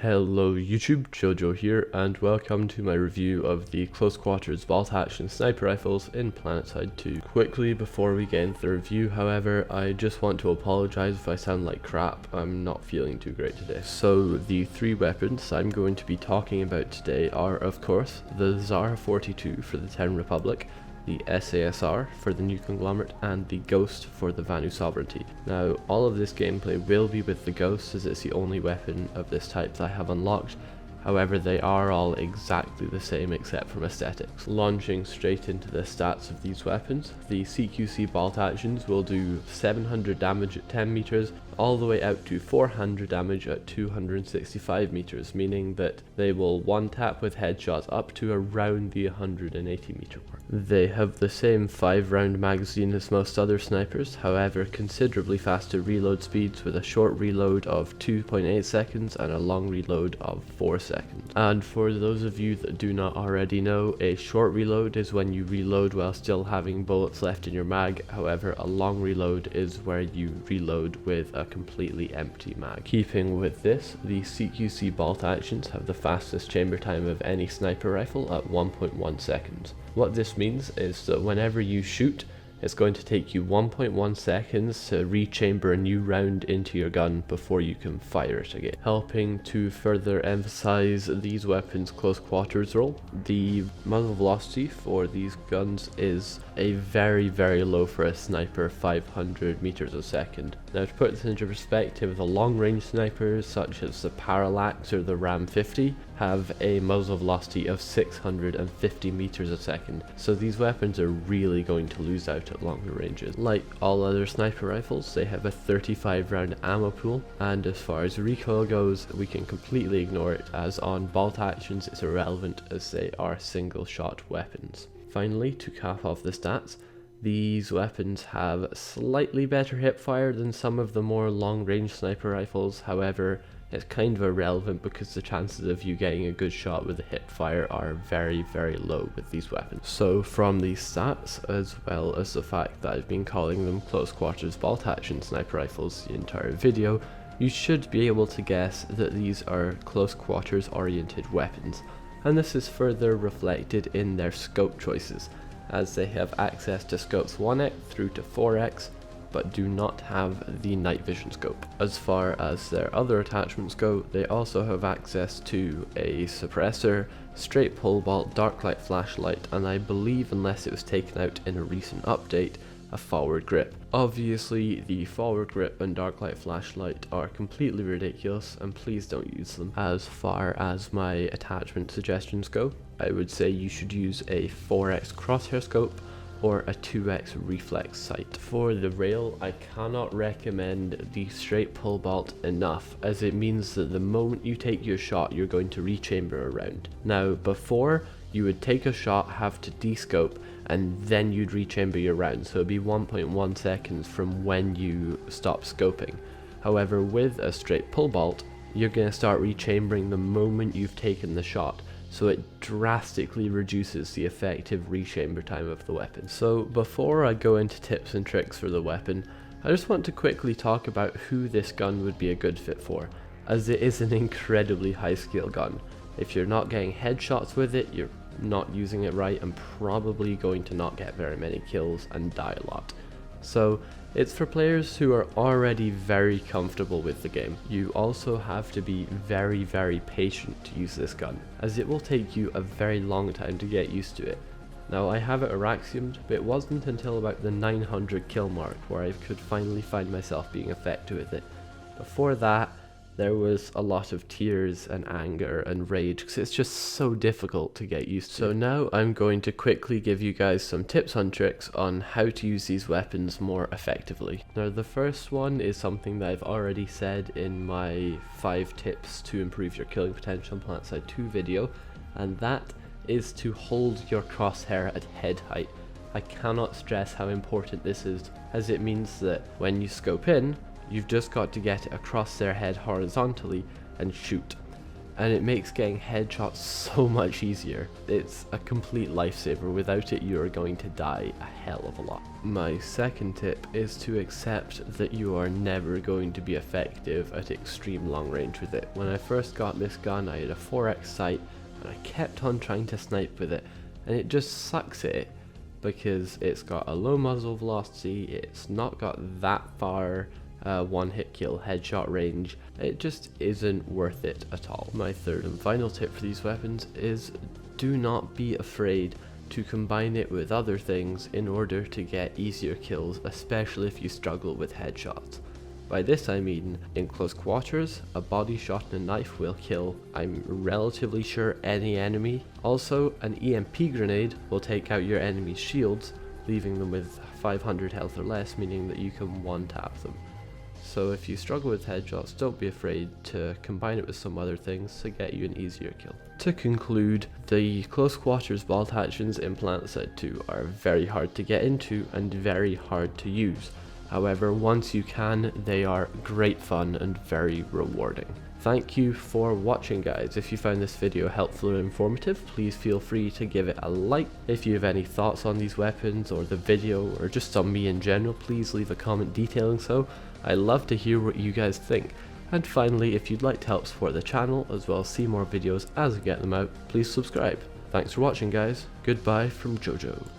Hello YouTube, JOJO here, and welcome to my review of the close quarters bolt action sniper rifles in Planetside 2. Quickly before we get into the review, however, I just want to apologise if I sound like crap. I'm not feeling too great today. So the three weapons I'm going to be talking about today are, of course, the SAR-42 for the Terran Republic, the SAS-R for the New Conglomerate, and the Ghost for the Vanu Sovereignty. Now, all of this gameplay will be with the Ghost, as it's the only weapon of this type that I have unlocked. However, they are all exactly the same except from aesthetics. Launching straight into the stats of these weapons, the CQC bolt actions will do 700 damage at 10 meters, all the way out to 400 damage at 265 meters, meaning that they will one tap with headshots up to around the 180 meter mark. They have the same 5-round magazine as most other snipers, however considerably faster reload speeds with a short reload of 2.8 seconds and a long reload of 4 seconds. And for those of you that do not already know, a short reload is when you reload while still having bullets left in your mag, however a long reload is where you reload with a completely empty mag. Keeping with this, the CQC bolt actions have the fastest chamber time of any sniper rifle at 1.1 seconds. What this means is that whenever you shoot, it's going to take you 1.1 seconds to rechamber a new round into your gun before you can fire it again. Helping to further emphasize these weapons' close quarters role, the muzzle velocity for these guns is a very low for a sniper, 500 meters a second. Now, to put this into perspective, the long range snipers such as the Parallax or the Ram 50 have a muzzle velocity of 650 meters a second, so these weapons are really going to lose out at longer ranges. Like all other sniper rifles, they have a 35 round ammo pool, and as far as recoil goes, we can completely ignore it, as on bolt actions it's irrelevant as they are single shot weapons. Finally, to cap off the stats, these weapons have slightly better hip fire than some of the more long range sniper rifles. However, it's kind of irrelevant because the chances of you getting a good shot with the hip fire are very low with these weapons. So from these stats, as well as the fact that I've been calling them close quarters bolt action sniper rifles the entire video, you should be able to guess that these are close quarters oriented weapons, and this is further reflected in their scope choices, as they have access to scopes 1x through to 4x, but do not have the night vision scope. As far as their other attachments go, they also have access to a suppressor, straight pole bolt, dark light flashlight, and I believe, unless it was taken out in a recent update, a forward grip. Obviously, the forward grip and dark light flashlight are completely ridiculous, and please don't use them. As far as my attachment suggestions go, I would say you should use a 4x crosshair scope or a 2x reflex sight. For the rail, I cannot recommend the straight pull bolt enough, as it means that the moment you take your shot, you're going to rechamber a round. Now, before, you would take a shot, have to descope, and then you'd rechamber your round, so it'd be 1.1 seconds from when you stop scoping. However, with a straight pull bolt, you're going to start rechambering the moment you've taken the shot, so it drastically reduces the effective rechamber time of the weapon. So before I go into tips and tricks for the weapon, I just want to quickly talk about who this gun would be a good fit for, as it is an incredibly high skill gun. If you're not getting headshots with it, you're not using it right and probably going to not get very many kills and die a lot. So it's for players who are already very comfortable with the game. You also have to be very patient to use this gun, as it will take you a very long time to get used to it. Now, I have it Araxiumed, but it wasn't until about the 900 kill mark where I could finally find myself being effective with it. Before that, there was a lot of tears and anger and rage, because it's just so difficult to get used to. So now I'm going to quickly give you guys some tips and tricks on how to use these weapons more effectively. Now, the first one is something that I've already said in my 5 tips to improve your killing potential in Planetside 2 video, and that is to hold your crosshair at head height. I cannot stress how important this is, as it means that when you scope in, you've just got to get it across their head horizontally and shoot. and it makes getting headshots so much easier. It's a complete lifesaver. Without it, you are going to die a hell of a lot. My second tip is to accept that you are never going to be effective at extreme long range with it. When I first got this gun, I had a 4x sight and I kept on trying to snipe with it, and it just sucks at it because it's got a low muzzle velocity, it's not got that far one hit kill headshot range. It just isn't worth it at all. My third and final tip for these weapons is do not be afraid to combine it with other things in order to get easier kills, especially if you struggle with headshots. By this I mean, in close quarters, a body shot and a knife will kill, I'm relatively sure, any enemy. Also, an EMP grenade will take out your enemy's shields, leaving them with 500 health or less, meaning that you can one-tap them. So if you struggle with headshots, don't be afraid to combine it with some other things to get you an easier kill. To conclude, the close quarters bolt actions in Planetside 2 are very hard to get into and very hard to use. However, once you can, they are great fun and very rewarding. Thank you for watching, guys. If you found this video helpful or informative, please feel free to give it a like. If you have any thoughts on these weapons or the video or just on me in general, please leave a comment detailing so. I love to hear what you guys think. And finally, if you'd like to help support the channel as well as see more videos as I get them out, please subscribe. Thanks for watching, guys. Goodbye from JoJo.